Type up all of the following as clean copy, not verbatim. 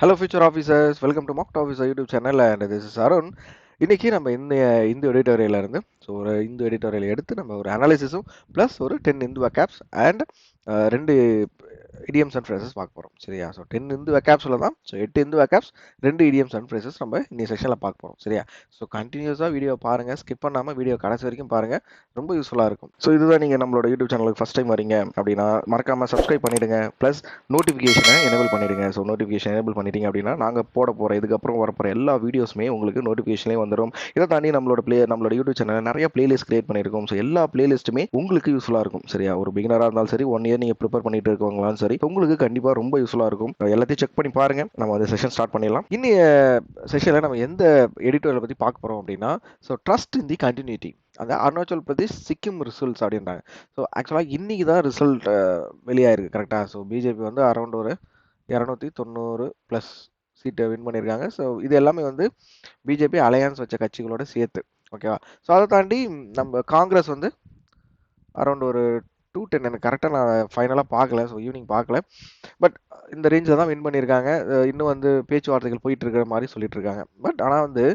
Hello future officers, welcome to Mock Officer YouTube channel and this is Arun. இன்னைக்கு நம்ம இந்த எடிட்டோரியல்ல இருந்து ஒரு இந்த எடிட்டோரியல் எடுத்து நம்ம ஒரு அனாலிசிஸும் ப்ளஸ் ஒரு 10 இந்து வெக்காப்ஸ் அண்ட் ரெண்டு idioms and phrases பார்க்க போறோம் சரியா. ஸோ 10 இந்து வெக்காப்ஸ்ல தான், so 8 Hindu வெக்காப்ஸ் 2 idioms and phrases நம்ம இந்த செக்ஷன்ல பார்க்க போறோம் சரியா. ஸோ கண்டினியூஸாக வீடியோ பாருங்க, ஸ்கிப் பண்ணாம வீடியோ கடைசி வரைக்கும் பாருங்க, ரொம்ப யூஸ்ஃபுல்லாக இருக்கும். ஸோ இதுதான் நீங்கள் நம்மளோட யூடியூப் சேனலுக்கு ஃபர்ஸ்ட் டைம் வரீங்க அப்படின்னா மறக்காம சப்ஸ்கிரைப் பண்ணிடுங்க, ப்ளஸ் நோட்டிஃபிகேஷனை எனேபிள் பண்ணிடுங்க. ஸோ நோட்டிஃபிகேஷன் எனேபிள் பண்ணிட்டீங்க அப்படின்னா நாங்கள் போட போகிற இதுக்கப்புறம் வரப்போகிற எல்லா வீடியோஸுமே உங்களுக்கு நோட்டிஃபிகேஷன்லேயே வந்துடும். இதை தாண்டி நம்மளோட யூடியூப் சேனலில் நிறைய பிளேலிஸ்ட் கிரியேட் பண்ணியிருக்கோம். ஸோ எல்லா பிளேலிஸ்ட்டுமே உங்களுக்கு யூஸ்ஃபுல்லாக இருக்கும் சரியா. ஒரு பிகினராக இருந்தாலும் சரி, 1 இயர் நீங்கள் ப்ரிப்பேர் பண்ணிட்டு இருக்கவங்களாலும் சரி, உங்களுக்கு கண்டிப்பாக ரொம்ப யூஸ்ஃபுல்லாக இருக்கும். எல்லாத்தையும் செக் பண்ணி பாருங்க. நம்ம அந்த செஷன் ஸ்டார்ட் பண்ணிடலாம். இன்னைய செஷனில் நம்ம எந்த எடிட்டோரியலை பற்றி பார்க்க போகிறோம் அப்படின்னா, so trust in the continuity, அந்த அருணாச்சல் பிரதேஷ் சிக்கிம் ரிசல்ட்ஸ் அப்படின்றாங்க. ஸோ ஆக்சுவலாக இன்னைக்கு தான் ரிசல்ட் வெளியாயிருக்கு கரெக்டாக. ஸோ பிஜேபி வந்து அரௌண்ட் ஒரு 290 ப்ளஸ் சீட்டை வின் பண்ணியிருக்காங்க. ஸோ இது எல்லாமே வந்து பிஜேபி அலையன்ஸ் வச்ச கட்சிகளோட சேர்த்து ஓகேவா. ஸோ அதை தாண்டி நம்ம காங்கிரஸ் வந்து அரௌண்ட் ஒரு 210, எனக்கு கரெக்டாக நான் ஃபைனலாக பார்க்கல, ஸோ ஈவினிங் பார்க்கல, பட் இந்த ரேஞ்சில் தான் வின் பண்ணியிருக்காங்க. இன்னும் வந்து பேச்சுவார்த்தைகள் போயிட்டு இருக்கிற மாதிரி சொல்லிட்டு இருக்காங்க. பட் ஆனால் வந்து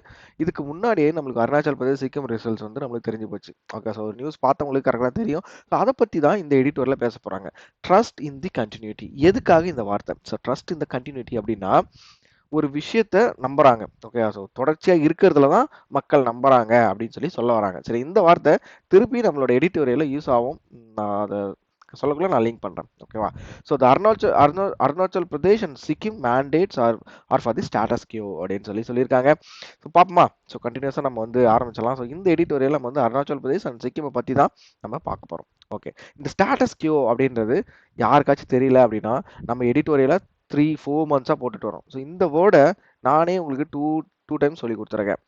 இதுக்கு முன்னாடியே நம்மளுக்கு அருணாச்சல் பிரதேஷ் சிக்கிம் ரிசல்ட்ஸ் வந்து நம்மளுக்கு தெரிஞ்சு போச்சு ஓகே. ஸோ நியூஸ் பார்த்தவங்களுக்கு கரெக்டாக தெரியும். ஸோ அதை பற்றி தான் இந்த எடிட்டோரில் பேச போகிறாங்க. ட்ரஸ்ட் இன் தி கண்டினியூட்டி, எதுக்காக இந்த வார்த்தை? So trust in the continuity அப்படின்னா ஒரு விஷயத்த நம்புறாங்க ஓகே. ஸோ தொடர்ச்சியாக இருக்கிறதுல தான் மக்கள் நம்புறாங்க அப்படின்னு சொல்லி சொல்ல வராங்க சரி. இந்த வார்த்தை திருப்பி நம்மளோட எடிட்டோரியலில் யூஸ் ஆகும். நான் அதை சொல்லக்குள்ள நான் லிங்க் பண்றேன் ஓகேவா. So the Arunachal Pradesh and Sikkim mandates are for the status quo அப்படின்னு சொல்லியிருக்காங்க. ஸோ பார்ப்போமா. ஸோ கண்டினியூஸாக நம்ம வந்து ஆரம்பிச்சலாம். ஸோ இந்த எடிட்டோரியல் நம்ம வந்து அருணாச்சல் பிரதேஷ் அண்ட் சிக்கிமை பற்றி தான் நம்ம பார்க்க போகிறோம் ஓகே. இந்த ஸ்டாட்டஸ் கியூ அப்படின்றது யாருக்காச்சும் தெரியல அப்படின்னா, நம்ம எடிட்டோரியலை 3-4 மந்த்ஸாக போட்டுட்டு வரோம். ஸோ இந்த வேர்டை நானே உங்களுக்கு டூ டைம்ஸ் சொல்லி கொடுத்துருக்கேன்.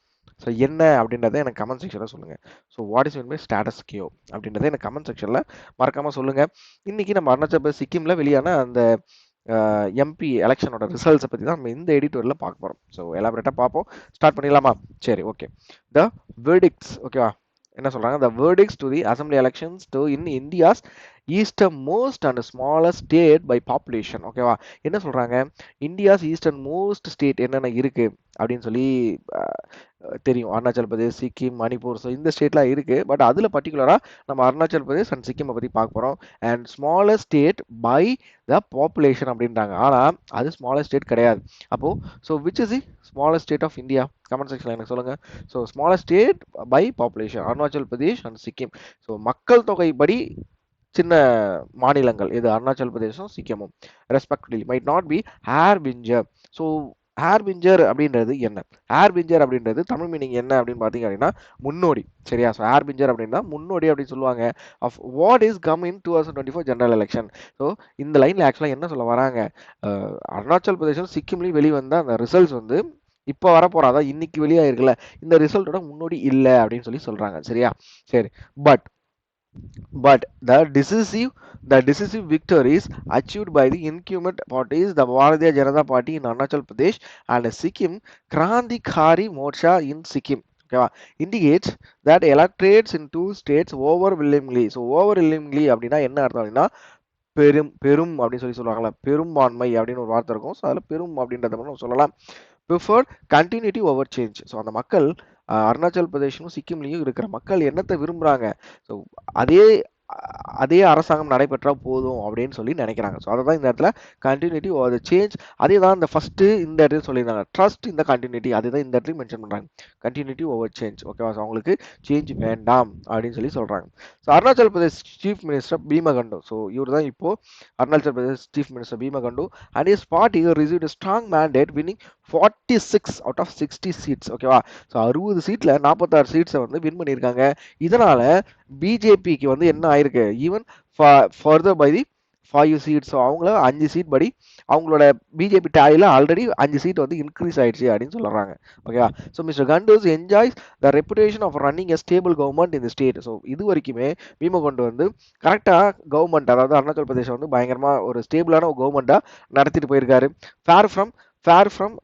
ஸோ என்ன அப்படின்றத எனக்கு கமெண்ட் செக்ஷனில் சொல்லுங்கள். So what is mean by status quo அப்படின்றத எனக்கு கமெண்ட் செக்ஷனில் மறக்காமல் சொல்லுங்கள். இன்றைக்கி நம்ம அருணாச்சல் பிரதேஷ் சிக்கிமில் வெளியான அந்த எம்பி எலெக்ஷனோட ரிசல்ட்ஸை பற்றி தான் நம்ம இந்த எடிட்டோரியில் பார்க்க போகிறோம். ஸோ எலாபரேட்டாக பார்ப்போம். ஸ்டார்ட் பண்ணிடலாமா? சரி ஓகே. த வெர்டிக்ட்ஸ் ஓகேவா, என்ன சொல்கிறாங்க? The verdicts to the assembly elections to in India's eastern most and smallest state by population ஓகேவா. என்ன சொல்கிறாங்க? இந்தியாஸ் ஈஸ்டர்ன் மோஸ்ட் ஸ்டேட் என்னென்ன இருக்குது அப்படின்னு சொல்லி தெரியும். அருணாச்சல் பிரதேஷ், சிக்கிம், மணிப்பூர், ஸோ இந்த ஸ்டேட்லாம் இருக்குது. பட் அதில் பர்டிகுலராக நம்ம அருணாச்சல் பிரதேஷ் அண்ட் சிக்கிமை பற்றி பார்க்க போகிறோம். And smallest state by the population அப்படின்றாங்க. ஆனால் அது ஸ்மாலஸ்ட் ஸ்டேட் கிடையாது. அப்போது so which is the smallest state of India? Comment செக்ஷனில் எனக்கு சொல்லுங்கள். So smallest state by population Arunachal Pradesh and Sikkim. So மக்கள் தொகை படி சின்ன மாநிலங்கள் இது அருணாச்சல் பிரதேசம் சிக்கிமும் respectively might not be harbinger. So harbinger அப்படின்றது என்ன? ஹேர்பிஞ்சர் அப்படின்றது தமிழ் மீனிங் என்ன அப்படின்னு பார்த்தீங்க அப்படின்னா முன்னோடி சரியா. ஸோ ஹேர்பிஞ்சர் அப்படின்னா முன்னோடி அப்படின்னு சொல்லுவாங்க of what is come in 2024 general election. So இந்த லைனில் ஆக்சுவலாக என்ன சொல்ல வராங்க? அருணாச்சல் பிரதேசம் சிக்கிம்லேயும் வெளிவந்த அந்த ரிசல்ட்ஸ் வந்து இப்போ வரப்போகிறா, அதான் இன்னைக்கு வெளியாயிருக்குல்ல, இந்த ரிசல்ட்டோட முன்னோடி இல்லை அப்படின்னு சொல்லி சொல்கிறாங்க சரியா. சரி, but the decisive victories achieved by the incumbent parties, the Bharatiya Janata Party in Arunachal Pradesh and Sikkim Krantikari Morcha in Sikkim okay, indicates that electorates in two states overwhelmingly. So overwhelmingly அப்படின்னா என்ன அர்த்தம் அப்படின்னா பெரும் அப்படின்னு சொல்லுவாங்களா, பெரும்பான்மை அப்படின்னு ஒரு வார்த்தை இருக்கும். ஸோ அதில் பெரும் அப்படின்றத நம்ம சொல்லலாம். Preferred continuity over change. So அந்த மக்கள் அருணாச்சல் பிரதேஷும் சிக்கிம்லையும் இருக்கிற மக்கள் என்னத்தை விரும்புகிறாங்க? ஸோ அதே அரசாங்கம் நடைபெற்றால் போதும் அப்படின்னு சொல்லி நினைக்கிறாங்க. ஸோ அதை தான் இந்த இடத்துல கண்டினியூட்டி ஓவர் த சேஞ்ச். அதே தான் இந்த ஃபஸ்ட்டு இந்த இடத்துல சொல்லியிருந்தாங்க, ட்ரஸ்ட் இந்த கண்டினியூட்டி. அதே தான் இந்த இடத்துலையும் மென்ஷன் பண்ணுறாங்க, கண்டினியூட்டி ஓவர் சேஞ்ச் ஓகேவா. ஸோ அவங்களுக்கு சேஞ்ச் வேண்டாம் அப்படின்னு சொல்லி சொல்கிறாங்க. So Arunachal Pradesh chief minister Pema Khandu, so இவர் தான் இப்போது Arunachal Pradesh chief minister Pema Khandu and is party received strong mandate winning 46 out of 60 seats ஓகேவா. ஸோ 60 சீட்டில் 46 சீட்ஸை வந்து வின் பண்ணியிருக்காங்க. இதனால் பிஜேபிக்கு வந்து என்ன ஆயிருக்கு? Even further by the 5 seats. So அவங்கள 5 சீட் படி அவங்களோட பிஜேபி டேலியில் ஆல்ரெடி 5 சீட் வந்து இன்க்ரீஸ் ஆயிடுச்சு அப்படின்னு சொல்கிறாங்க ஓகேவா. So mister Khandu's enjoys the reputation of running a stable government இந்த ஸ்டேட். ஸோ இது வரைக்குமே பீமா கொண்டு வந்து கரெக்டாக கவர்மெண்ட், அதாவது அருணாச்சல் பிரதேசம் வந்து பயங்கரமாக ஒரு ஸ்டேபிளான ஒரு கவர்மெண்ட்டாக நடத்திட்டு போயிருக்காரு. Far from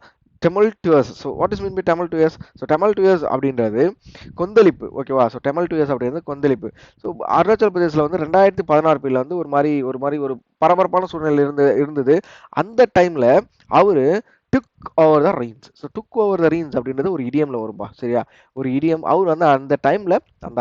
tumultuous. So what is mean by tumultuous? So tumultuous அப்படின்றது கொந்தளிப்பு ஓகேவா. ஸோ டெமல்டுவஸ் அப்படின்றது கொந்தளிப்பு. ஸோ அருணாச்சல் பிரதேசில் வந்து 2016 வந்து ஒரு பரபரப்பான சூழ்நிலை இருந்தது. அந்த டைமில் அவர் took over the reins. So took over the reins அப்படின்றது ஒரு இடியம்ல வரும்பா, சரியா? ஒரு இடியம். அவர் வந்து அந்த டைம்ல அந்த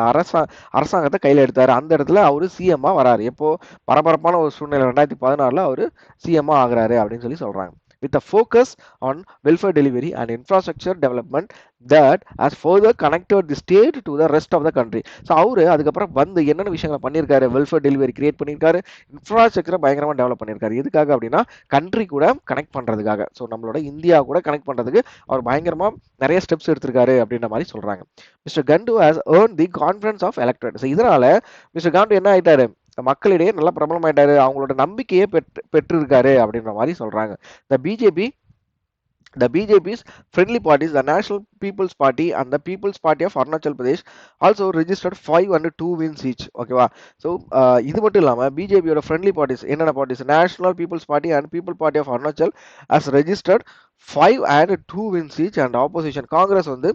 அரசாங்கத்தை கையில் எடுத்தாரு. அந்த இடத்துல அவரு சிஎம்மா வராரு. எப்போ? பரபரப்பான ஒரு சூழ்நிலை 2016ல் அவரு சிஎம்மா ஆகுறாரு அப்படின்னு சொல்லி சொல்றாங்க. with a focus on welfare delivery and infrastructure development that has further connected the state to the rest of the country. So அவரு அதுக்கப்புறம் வந்து என்னென்ன விஷயங்களை பண்ணியிருக்காரு? வெல்ஃபேர் டெலிவரி கிரியேட் பண்ணியிருக்காரு, இன்ஃப்ராஸ்ட்ரக்சரை பயங்கரமாக டெவலப் பண்ணியிருக்காரு. எதுக்காக அப்படின்னா கண்ட்ரி கூட கனெக்ட் பண்ணுறதுக்காக. ஸோ நம்மளோட இந்தியா கூட கனெக்ட் பண்ணுறதுக்கு அவர் பயங்கரமாக நிறைய ஸ்டெப்ஸ் எடுத்திருக்காரு அப்படின்ற மாதிரி சொல்கிறாங்க. Mister Khandu has earn the confidence of elected. So இதனால மிஸ்டர் காண்டு என்ன ஆயிட்டாரு? மக்களிடையே நல்ல பிரபலம் ஆயிட்டாரு, அவங்களோட நம்பிக்கையை பெற்றிருக்காரு அப்படின்ற மாதிரி சொல்றாங்க. The BJP's friendly parties, the National People's Party and the People's Party of Arunachal Pradesh also registered 5 and 2 wins each. ஓகேவா? ஸோ இது மட்டும் இல்லாமல் பிஜேபியோட ஃப்ரெண்ட்லி பார்ட்டிஸ் என்னென்ன parties? National people's party and people party of Arunachal has registered 5 and 2 wins each and opposition Congress வந்து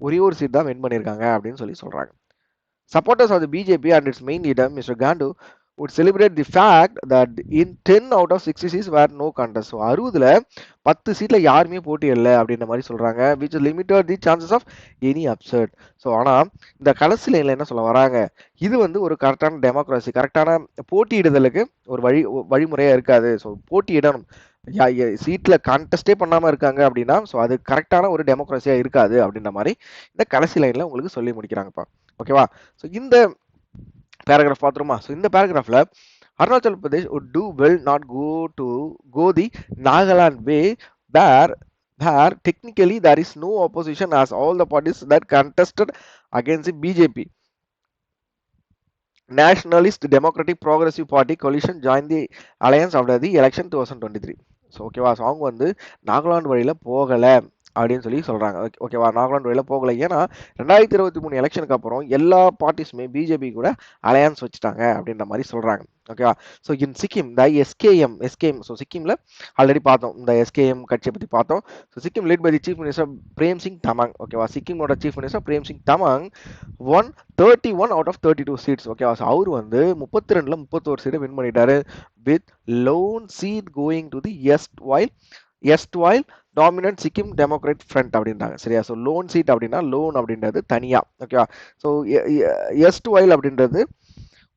ஒரே ஒரு seat தான் வின் பண்ணியிருக்காங்க அப்படின்னு சொல்லி சொல்றாங்க. Supporters of the BJP and its main leader, Mr. Gandu, would celebrate the fact that in 10 out of 60 seats were no contest. So 60ல் 10 சீட்டில் யாருமே போட்டி இல்லை அப்படின்ற மாதிரி சொல்கிறாங்க. which limited the chances of any upset. So ஆனால் இந்த கடைசி லைனில் என்ன சொல்ல வராங்க? இது வந்து ஒரு கரெக்டான டெமோக்ரஸி, கரெக்டான போட்டியிடுதலுக்கு ஒரு வழிமுறையாக இருக்காது. ஸோ போட்டியிடணும், சீட்டில் கான்டெஸ்டே பண்ணாமல் இருக்காங்க அப்படின்னா ஸோ அது கரெக்டான ஒரு டெமோக்ரஸியாக இருக்காது அப்படின்ற மாதிரி இந்த கடைசி லைனில் உங்களுக்கு சொல்லி முடிக்கிறாங்கப்பா. ஓகேவா? ஸோ இந்த பேராகிராஃப் பார்த்துருமா? ஸோ இந்த பேராகிராஃபில் Arunachal Pradesh would do well not go the Nagaland way where technically there is no opposition as all the parties that contested against the BJP Nationalist Democratic Progressive Party coalition joined the alliance after the election 2023. So ஓகேவா? So அவங்க வந்து நாகாலாந்து வழியில் போகலை அப்படின்னு சொல்லி சொல்கிறாங்க. ஓகேவா? நாகாலாந்து வழியில் போகலை. ஏன்னா 2023 எலெக்ஷனுக்கு அப்புறம் எல்லா பார்ட்டிஸுமே பிஜேபி கூட அலையன்ஸ் வச்சுட்டாங்க அப்படின்ற மாதிரி சொல்கிறாங்க. ஓகேவா? So in Sikkim the SKM so சிக்கிமில் ஆல்ரெடி பார்த்தோம், இந்த எஸ்கேஎம் கட்சியை பற்றி பார்த்தோம். So Sikkim led by the chief minister Prem Singh Tamang. ஓகேவா? சிக்கிமோட chief minister Prem Singh Tamang 31 out of 32 seats. ஓகேவா? ஸோ அவர் வந்து 32ல் 31 சீட்டை வின் பண்ணிட்டாரு with lone seat going to the erstwhile dominant Sikkim democrat front அப்படின்றாங்க. சரியா? ஸோ லோன் சீட் அப்படின்னா லோன் அப்படின்றது தனியா. ஓகேவா? ஸோ எஸ்ட்வைல் அப்படின்றது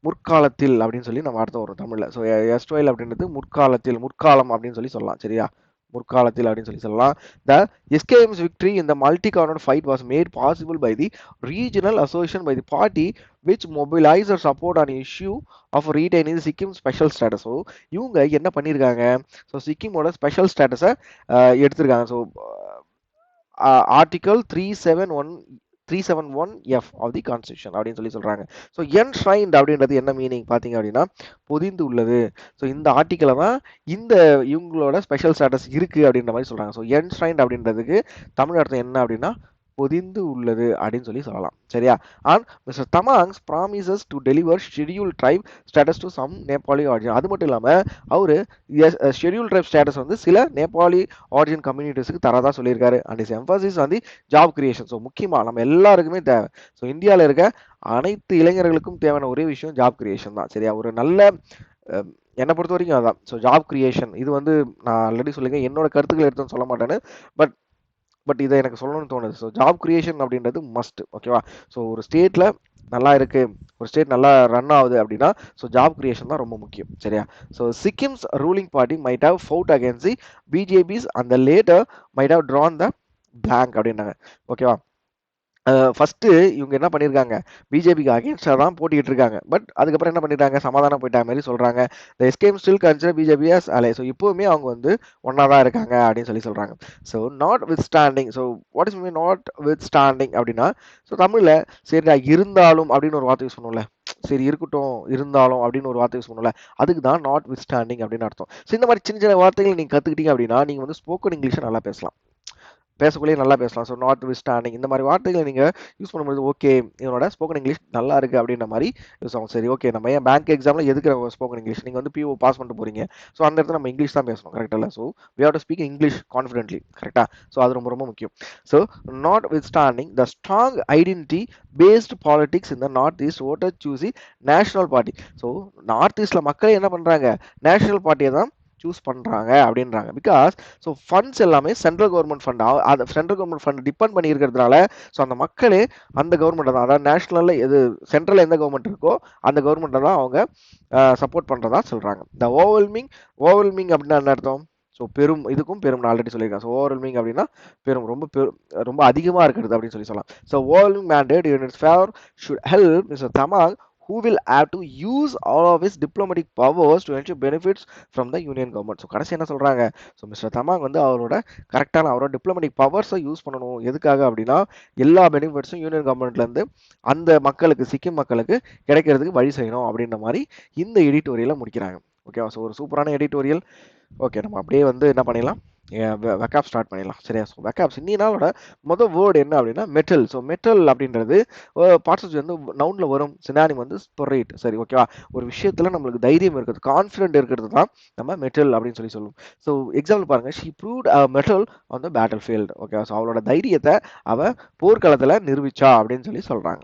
முற்காலத்தில் அப்படின்னு சொல்லி நம்ம அர்த்தம் வரும் தமிழில். ஸோ எஸ்ட்வைல் அப்படின்றது முற்காலம் அப்படின்னு சொல்லி சொல்லலாம். சரியா? முற்காலத்தில் அப்படின்னு சொல்லி சொல்லலாம். The SKM's victory in the multi-cornered fight was made possible by the regional association by the party which mobilized their support on issue of retaining the Sikkim special status. So இவங்க என்ன பண்ணியிருக்காங்க? ஸோ சிக்கிமோட special ஸ்டேட்டஸை எடுத்திருக்காங்க. So article 371F of the constitution அப்படின்னு சொல்லி சொல்றாங்க. So என்ஷ்ரைன்ட் அப்படின்றது என்ன மீனிங் பார்த்தீங்க அப்படின்னா பொதிந்து உள்ளது. ஸோ இந்த ஆர்டிக்கலை தான் இந்த இவங்களோட ஸ்பெஷல் ஸ்டேட்டஸ் இருக்கு அப்படின்ற மாதிரி சொல்றாங்க. ஸோ என்ஷ்ரைன்ட் அப்படின்றதுக்கு தமிழ் அர்த்தம் என்ன அப்படின்னா பொதிந்து உள்ளது அப்படின்னு சொல்லி சொல்லலாம். சரியா? And mister Tamang's promises to deliver schedule tribe status to some Nepali origin. அது மட்டும் இல்லாமல் அவரு ஷெட்யூல் ட்ரைப் ஸ்டேட்டஸ் வந்து சில நேபாளி ஆரிஜின் கம்யூனிட்டிஸுக்கு தரதா சொல்லியிருக்காரு. And is emphasis on the job creation. So முக்கியமாக நம்ம எல்லாருக்குமே தேவை. ஸோ இந்தியாவில் இருக்க அனைத்து இளைஞர்களுக்கும் தேவையான ஒரே விஷயம் ஜாப் கிரியேஷன் தான். சரியா? ஒரு நல்ல என்னை பொறுத்த வரைக்கும் அதான். ஸோ ஜாப் கிரியேஷன் இது வந்து நான் ஆல்ரெடி சொல்லுங்க, என்னோட கருத்துக்கள் எடுத்துன்னு சொல்ல மாட்டேன்னு, பட் இதை எனக்கு சொல்லணும்னு தோணுது. ஸோ ஜாப் கிரியேஷன் அப்படின்றது மஸ்ட். ஓகேவா? ஸோ ஒரு ஸ்டேட்டில் நல்லா இருக்கு, ஒரு ஸ்டேட் நல்லா ரன் ஆகுது அப்படின்னா ஸோ ஜாப் கிரியேஷன் தான் ரொம்ப முக்கியம். சரியா? So Sikkim's ruling party might have fought against the BJP's அந்த latter might have drawn the blank அப்படின்னாங்க. ஓகேவா? ஃபர்ஸ்ட்டு இவங்க என்ன பண்ணியிருக்காங்க? பிஜேபிக்கு அகேன்ஸ்டாக தான் போட்டிக்கிட்டு இருக்காங்க. பட் அதுக்கப்புறம் என்ன பண்ணிட்டாங்க? சமாதானம் போயிட்டாங்க மாதிரி சொல்கிறாங்க. த எஸ்கேம் ஸ்டில் கன்சிடர் பிஜேபி அஸ் அலை. ஸோ இப்போவுமே அவங்க வந்து ஒன்றா தான் இருக்காங்க அப்படின்னு சொல்லி சொல்கிறாங்க. So not with standing. So what is mean not with standing அப்படின்னா ஸோ தமிழில் சரிடா இருந்தாலும் அப்படின்னு ஒரு வார்த்தை யூஸ் பண்ணுவோம்ல, சரி இருக்கட்டும் இருந்தாலும் அப்படின்னு ஒரு வார்த்தை யூஸ் பண்ணுவோம்ல, அதுக்கு தான் நாட் வித் ஸ்டாண்டிங் அப்படின்னு அர்த்தம். ஸோ இந்த மாதிரி சின்ன சின்ன வார்த்தைகள் நீங்கள் கற்றுக்கிட்டீங்க அப்படின்னா நீங்கள் வந்து ஸ்போக்கன் இங்கிலீஷை நல்லா பேசக்குள்ளேயே நல்லா பேசலாம். ஸோ நாட் வித் ஸ்டாண்டிங் இந்த மாதிரி வார்த்தைகளை நீங்கள் யூஸ் பண்ணும்போது ஓகே என்னோட ஸ்போக்கன் இங்கிலீஷ் நல்லா இருக்குது அப்படின்ற மாதிரி யூஸ் ஆகும். சரி ஓகே நம்ம ஏன் பேங்க் எக்ஸாமில் எதுக்கு ஸ்போக்கன் இங்கிலீஷ்? நீங்கள் வந்து பிஓ பாஸ் பண்ணிட்டு போகிறீங்க. ஸோ அந்த இடத்துல நம்ம இங்கிலீஷ் தான் பேசணும். கரெக்டாக இல்லை? So we have to speak English confidently. கரெக்டாக? ஸோ அது ரொம்ப ரொம்ப முக்கியம். So notwithstanding the strong identity based politics இந்த north east voter chose national party. So north ஈஸ்டில் மக்கள் என்ன பண்ணுறாங்க? நேஷனல் பார்ட்டியை தான் சூஸ் பண்ணுறாங்க அப்படின்றாங்க. பிகாஸ் ஸோ ஃபண்ட்ஸ் எல்லாமே சென்ட்ரல் கவர்மெண்ட் ஃபண்ட், அது சென்ட்ரல் கவர்மெண்ட் ஃபண்ட் டிபெண்ட் பண்ணி இருக்கிறதுனால ஸோ அந்த மக்களே அந்த கவர்மெண்ட்டை தான், அதாவது நேஷனலில் எது சென்ட்ரலில் எந்த கவர்மெண்ட் இருக்கோ அந்த கவர்மெண்ட்டை தான் அவங்க சப்போர்ட் பண்ணுறதா சொல்கிறாங்க. இந்த ஓவர்வெல்மிங் அப்படின்னா என்ன அர்த்தம்? ஸோ பெரும், இதுக்கும் பெரும் நான் ஆல்ரெடி சொல்லியிருக்கேன். ஸோ ஓவர்வெல்மிங் அப்படின்னா பெரும், ரொம்ப அதிகமாக இருக்கிறது அப்படின்னு சொல்லலாம். So overwhelming mandate in its favor should help Mr. Thamang, who will have to use all of his diplomatic powers to ensure benefits from the union government. So கடைசி என்ன சொல்கிறாங்க? ஸோ மிஸ்டர் தமாங் வந்து அவரோட டிப்ளமேட்டிக் பவர்ஸை யூஸ் பண்ணணும். எதுக்காக அப்படின்னா எல்லா பெனிஃபிட்ஸும் union கவர்மெண்ட்லேருந்து அந்த மக்களுக்கு, சிக்கிம் மக்களுக்கு கிடைக்கிறதுக்கு வழி செய்யணும் அப்படின்ற மாதிரி இந்த எடிட்டோரியலை முடிக்கிறாங்க. ஓகேவா? ஸோ ஒரு சூப்பரான எடிட்டோரியல். ஓகே, நம்ம அப்படியே வந்து என்ன பண்ணிடலாம், வெக்காப் ஸ்டார்ட் பண்ணிடலாம். சரியா? ஸோ வெக்காப்ஸ் இன்னி நாளோட மொதல் வேர்டு என்ன அப்படின்னா மெட்டல். ஸோ மெட்டல் அப்படின்றது பார்ட்ஸ் வந்து நவுனில் வரும், சினானிம் வந்து ஸ்பொரைட். சரி, ஓகேவா? ஒரு விஷயத்தில் நம்மளுக்கு தைரியம் இருக்கிறது, கான்ஃபிடென்ட் இருக்கிறது தான் நம்ம மெட்டல் அப்படின்னு சொல்லுவோம். ஸோ எக்ஸாம்பிள் பாருங்க, she proved a metal on the battle field. ஓகேவா? ஸோ அவளோட தைரியத்தை அவ போர்க்களத்தில் நிரூபிச்சா அப்படின்னு சொல்கிறாங்க.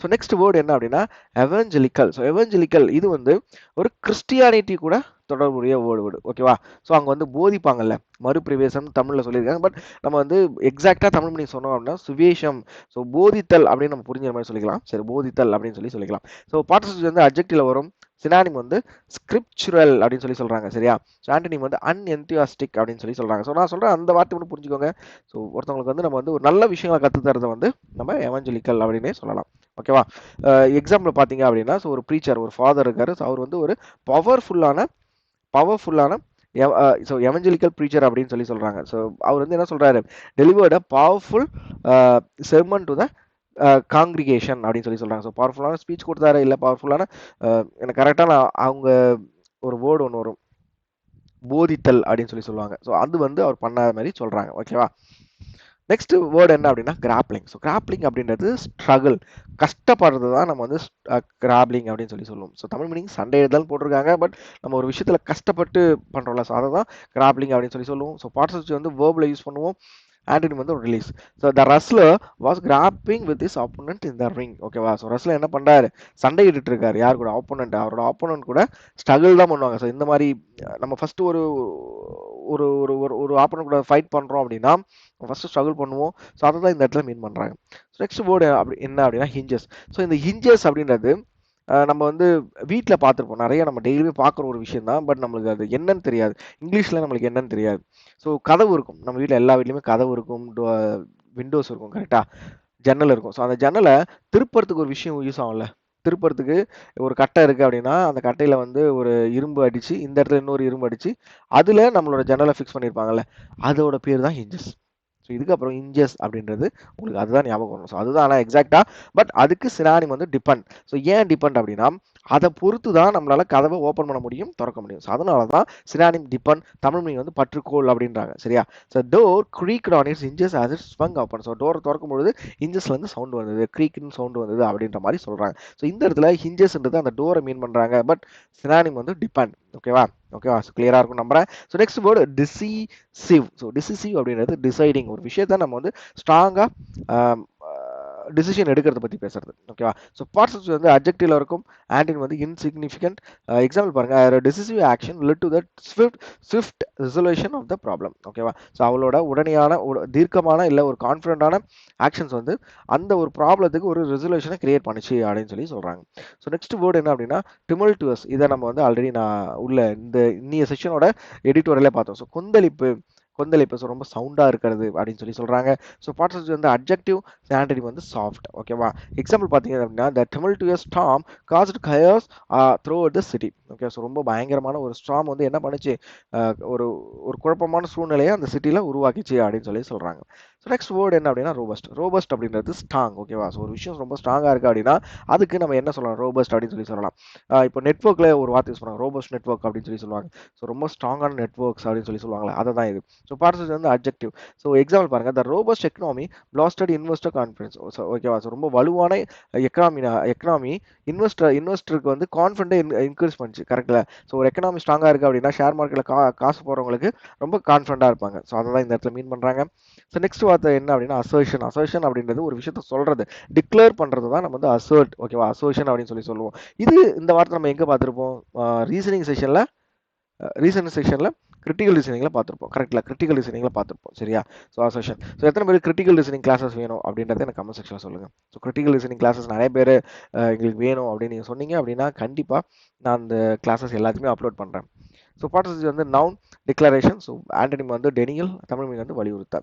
ஸோ நெக்ஸ்ட் வேர்டு என்ன அப்படின்னா எவஞ்சலிக்கல். ஸோ எவஞ்சலிக்கல் இது வந்து ஒரு கிறிஸ்டியானிட்டி கூட தொடர்புடைய வேர்டு. ஓகேவா? ஸோ அங்கே வந்து போதிப்பாங்கல்ல, மறுபிரவேசம் தமிழில் சொல்லியிருக்காங்க. பட் நம்ம வந்து எக்ஸாக்டாக தமிழ் பண்ணி சொன்னோம் அப்படின்னா சுவேஷம், ஸோ போதித்தல் அப்படின்னு நம்ம புரிஞ்சுற மாதிரி சொல்லிக்கலாம். சரி, போதித்தல் அப்படின்னு சொல்லிக்கலாம். ஸோ பார்ட்டிசிபிள் வந்து அட்ஜெக்டிவ்ல வரும், சினானிம் வந்து ஸ்கிரிப்சுரல் அப்படின்னு சொல்றாங்க. சரியா? ஸோ ஆன்டனிம் வந்து அன்எந்தியாஸ்டிக் அப்படின்னு சொல்றாங்க. ஸோ நான் சொல்றேன் அந்த வார்த்தை மட்டும் புரிஞ்சுக்கோங்க. ஸோ ஒருத்தவங்களுக்கு வந்து நம்ம வந்து ஒரு நல்ல விஷயங்களை கற்றுத்தரதை வந்து நம்ம எவஞ்சலிக்கல் அப்படின்னே சொல்லலாம். ஓகேவா? எக்ஸாம்பிள் பார்த்தீங்க அப்படின்னா, ஸோ ஒரு ப்ரீச்சர், ஒரு ஃபாதர் இருக்காரு. ஸோ அவர் வந்து ஒரு பவர்ஃபுல்லான ஸோ எவஞ்சலிக்கல் ப்ரீச்சர் அப்படின்னு சொல்றாங்க. ஸோ அவர் வந்து என்ன சொல்றாரு, delivered a powerful sermon to the congregation அப்படின்னு சொல்றாங்க. ஸோ பவர்ஃபுல்லான ஸ்பீச் கொடுத்தாரு, இல்லை பவர்ஃபுல்லான எனக்கு கரெக்டான அவங்க ஒரு வேர்டு ஒன்று வரும், போதித்தல் அப்படின்னு சொல்லுவாங்க. ஸோ அது வந்து அவர் பண்ணாத மாதிரி சொல்றாங்க. ஓகேவா? நெக்ஸ்ட் வேர்டு என்ன அப்படின்னா கிராப்லிங். ஸோ கிராப்லிங் அப்படின்றது ஸ்ட்ரகிள், கஷ்டப்படுறது தான் நம்ம வந்து கிராப்லிங் அப்படின்னு சொல்லுவோம். ஸோ தமிழ் மீனிங் சண்டே தான் போட்டிருக்காங்க. பட் நம்ம ஒரு விஷயத்துல கஷ்டப்பட்டு பண்றோம்ல, ஸோ அதை தான் கிராப்லிங் அப்படின்னு சொல்லுவோம். ஸோ பார்ட்ஸ் வந்து வேர்பில் யூஸ் பண்ணுவோம். ஆண்டனி வந்து ஒரு release. So the wrestler was cropping with is opponent in the ring. ஓகேவா? ஸோ ரஸ்லர் என்ன பண்றாரு, சண்டையிட்டு இருக்காரு. யார் கூட? ஆப்போனன்ட். அவரோட ஆப்போனன்ட் கூட ஸ்ட்ரகிள் தான் பண்ணுவாங்க. ஸோ இந்த மாதிரி நம்ம ஃபர்ஸ்ட் ஒரு ஒரு ஒரு ஒரு ஆப்போனன்ட் கூட ஃபைட் பண்றோம் அப்படின்னா ஃபர்ஸ்ட் ஸ்ட்ரகிள் பண்ணுவோம். ஸோ அதை தான் இந்த இடத்துல மீன் பண்றாங்க. நெக்ஸ்ட் வேர்டு அப்படி என்ன அப்படின்னா ஹிஞ்சஸ். ஸோ இந்த ஹிஞ்சஸ் அப்படின்றது நம்ம வந்து வீட்டில் பார்த்துருப்போம், நிறைய நம்ம டெய்லியுமே பார்க்குற ஒரு விஷயம் தான். பட் நம்மளுக்கு அது என்னன்னு தெரியாது, இங்கிலீஷில் நம்மளுக்கு என்னன்னு தெரியாது. ஸோ கதவு இருக்கும், நம்ம வீட்டில் எல்லா வீட்லையுமே கதவு இருக்கும், விண்டோஸ் இருக்கும், கரெக்டாக ஜன்னல் இருக்கும். ஸோ அந்த ஜன்னலை திருப்பறதுக்கு ஒரு விஷயம் யூஸ் ஆகும்ல, திருப்பறதுக்கு ஒரு கட்டை இருக்குது அப்படின்னா அந்த கட்டையில் வந்து ஒரு இரும்பு அடித்து, இந்த இடத்துல இன்னொரு இரும்பு அடித்து அதில் நம்மளோட ஜன்னலை ஃபிக்ஸ் பண்ணியிருப்பாங்கல்ல, அதோட பேர் தான் ஹிஞ்சஸ். ஸோ இதுக்கப்புறம் இன்ஜஸ் அப்படின்றது உங்களுக்கு அதுதான் ஞாபகம் வரும். ஸோ அதுதான் ஆனால் எக்ஸாக்டாக, பட் அதுக்கு சினானிம் வந்து டிபெண்ட். ஸோ ஏன் டிபெண்ட் அப்படின்னா அதை பொறுத்து தான் நம்மளால கதவை ஓப்பன் பண்ண முடியும், திறக்க முடியும். ஸோ அதனால தான் சினானிம் டிபெண்ட். தமிழ் மீனிங் வந்து பற்றுக்கோள் அப்படின்றாங்க. சரியா? So door creaked on its hinges as it swung open. So door திறக்கும் பொழுது இன்ஜஸ்லேருந்து சவுண்ட் வந்தது, க்ரீக்னு சவுண்ட் வந்தது அப்படின்ற மாதிரி சொல்கிறாங்க. ஸோ இந்த இடத்துல ஹிஞ்சஸ்ன்றது அந்த டோரை மீன் பண்ணுறாங்க. பட் சினானிம் வந்து டிபெண்ட். ஓகேவா? கிளியரா இருக்கும் நம்புறேன். So next word டிசிசிவ். ஸோ டிசிசிவ் அப்படின்றது டிசைடிங், ஒரு விஷயத்த நம்ம வந்து ஸ்ட்ராங்கா டிசிஷன் எடுக்கிறத பத்தி பேசுறது. ஓகேவா? ஸோ பார்ட்ஸ் வந்து அட்ஜெக்டிவ்ல இருக்கும், ஆன்டின் வந்து இன்சிக்னிஃபிகண்ட். எக்ஸாம்பிள் பாருங்க, decisive action led to the swift resolution of the problem. ஓகேவா? ஸோ அவளோட உடனடியான தீர்க்கமான இல்லை ஒரு கான்ஃபிடண்டான ஆக்ஷன்ஸ் வந்து அந்த ஒரு ப்ராப்ளத்துக்கு ஒரு ரெசல்யூஷனை கிரியேட் பண்ணுச்சு அப்படின்னு சொல்றாங்க. ஸோ நெக்ஸ்ட் வேர்டு என்ன அப்படின்னா டிமல்டுவஸ். இதை நம்ம வந்து ஆல்ரெடி நான் உள்ள இந்த இன்னிய செஷனோட எடிட்டோரியலே பார்த்தோம். ஸோ கொந்தளிப்பு ஸோ ரொம்ப சவுண்டா இருக்கிறது அப்படின்னு சொல்றாங்க. ஸோ பார்ட்ஸ் வந்து அட்ஜெக்டிவ், ஆன்டனி வந்து சாஃப்ட். ஓகேவா? எக்ஸாம்பிள் பார்த்தீங்க அப்படின்னா த tumultuous storm caused chaos throughout the city. Okay, so ரொம்ப பயங்கரமான ஒரு ஸ்டார்ம் வந்து என்ன பண்ணுச்சு, ஒரு ஒரு குழப்பமான சூழ்நிலையை அந்த சிட்டியில் உருவாக்கிச்சு அப்படின்னு சொல்றாங்க. ஸோ நெக்ஸ்ட் வேர்டு என்ன அப்படின்னா ரோபஸ்ட் அப்படின்றது ஸ்ட்ராங். ஓகேவா? ஸோ ஒரு விஷயம் ரொம்ப ஸ்ட்ராங்காக இருக்குது அப்படின்னா அதுக்கு நம்ம என்ன சொல்லலாம், ரோபஸ்ட் அப்படின்னு சொல்லலாம். இப்போ நெட்ஒர்க்கில் ஒரு வார்த்தை யூஸ் பண்ணுவாங்க, ரோபஸ்ட் நெட்ஒர்க் அப்படின்னு சொல்லுவாங்க. ஸோ ரொம்ப ஸ்ட்ராங்கான நெட்ஒர்க்ஸ் அப்படின்னு சொல்லுவாங்களே, அதை தான் இது. ஸோ பார்ட்ஸ் வந்து அட்ஜெக்டிவ். ஸோ எக்ஸாம்பிள் பாருங்க, the robust economy bolstered investor confidence. So ஓகேவா? ஸோ ரொம்ப வலுவான எக்கனாமி இன்வெஸ்டருக்கு வந்து கான்ஃபிடென்ட் இன்க்ரீஸ் பண்ணுச்சு. கரெக்ட்ல? ஸோ ஒரு எக்கனாமி ஸ்ட்ராங்காக இருக்குது அப்படின்னா ஷேர் மார்க்கெட்டில் காசு போகிறவங்களுக்கு ரொம்ப கான்ஃபிடண்டாக இருப்பாங்க. ஸோ அதை தான் இந்த இடத்துல மீன் பண்ணுறாங்க. ஸோ நெக்ஸ்ட் வார்த்தை என்ன அப்படின்னா அசர்ஷன் அப்படின்றது ஒரு விஷயத்த சொல்றது, டிக்ளேர் பண்ணுறது தான் நம்ம வந்து அசர்ட். ஓகேவா? அசர்ஷன் அப்படின்னு சொல்லுவோம். இது இந்த வார்த்தை நம்ம எங்கே பார்த்துருப்போம், ரீசனிங் செஷனில் ரீசனிங் செக்ஷனில் கிரிட்டிக்கல் ரீசனிங்கில் பார்த்துருப்போம். கரெக்டில் கிரிட்டிக்கல் ரீசனிங்கில் பார்த்துருப்போம். சரியா? So assertion. ஸோ எத்தனை பேர் கிரிட்டிக்கல் ரீசனிங் கிளாஸஸ் வேணும் அப்படின்றத எனக்கு கமெண்ட் செக்ஷனில் சொல்லுங்கள். ஸோ கிரிட்டிக்கல் ரீசனிங் கிளாஸஸ் நிறைய பேர் எங்களுக்கு வேணும் அப்படின்னு நீங்கள் சொன்னீங்க அப்படின்னா கண்டிப்பாக நான் அந்த கிளாஸஸ் எல்லாத்தையுமே அப்லோட் பண்ணுறேன். ஸோ பார்ட்டிசிபேட் வந்து நவுன் டிக்ளரேஷன். ஸோ ஆண்டனிம் வந்து டெனியல், தமிழ் மீன் வந்து வலியுறுத்த.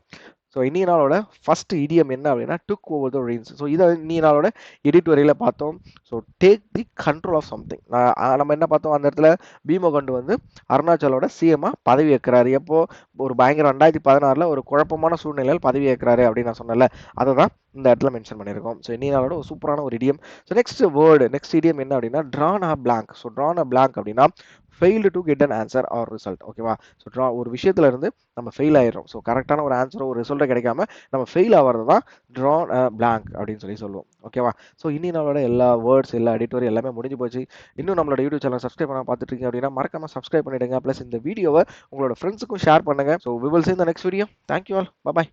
ஸோ இன்னி நாளோட ஃபர்ஸ்ட் இடியம் என்ன அப்படின்னா took over the reins. So இதை இன்னி நாளோட எடிட்டோரியலில் பார்த்தோம். So take the control of something. நம்ம என்ன பார்த்தோம் அந்த இடத்துல பீமோ கண்டு வந்து அருணாச்சலோட சிஎம்மா பதவி ஏற்கிறாரு. எப்போ ஒரு பயங்கர 2016 ஒரு குழப்பமான சூழ்நிலையில் பதவி ஏற்கிறாரு அப்படின்னு நான் சொன்னல, அதை தான் இந்த இடத்துல மென்ஷன் பண்ணியிருக்கோம். ஸோ இன்னி நாளோட ஒரு சூப்பரான ஒரு இடியம். ஸோ நெக்ஸ்ட் இடியம் என்ன அப்படின்னா drawn a blank. So drawn a blank அப்படின்னா failed to get an answer or result. ஓகேவா? ஸோ ஒரு விஷயத்துல இருந்து நம்ம ஃபெயில் ஆயிடும். ஸோ கரெக்டான ஒரு ஆன்சரோ ஒரு ரிசல்ட்டோ கிடைக்காம நம்ம ஃபெயில் ஆகிறது தான் ட்ரான் அ பிளாங்க் அப்படின்னு சொல்லுவோம். ஓகேவா? ஸோ இன்னி நாளோட எல்லா வேர்ட்ஸ் எல்லா எடிட்டோரியல் எல்லாமே முடிஞ்சு போச்சு. இன்னும் நம்மளோட யூடியூப் சேனல் சப்ஸ்கிரைப் பண்ண பார்த்துட்டு இருக்கீங்க அப்படின்னா மறக்காம சப்ஸ்கிரைப் பண்ணிடுங்க. ப்ளஸ் இந்த வீடியோவை உங்களோட ஃப்ரெண்ட்ஸுக்கும் ஷேர் பண்ணுங்க. So we will see in the next video. Thank you all. By.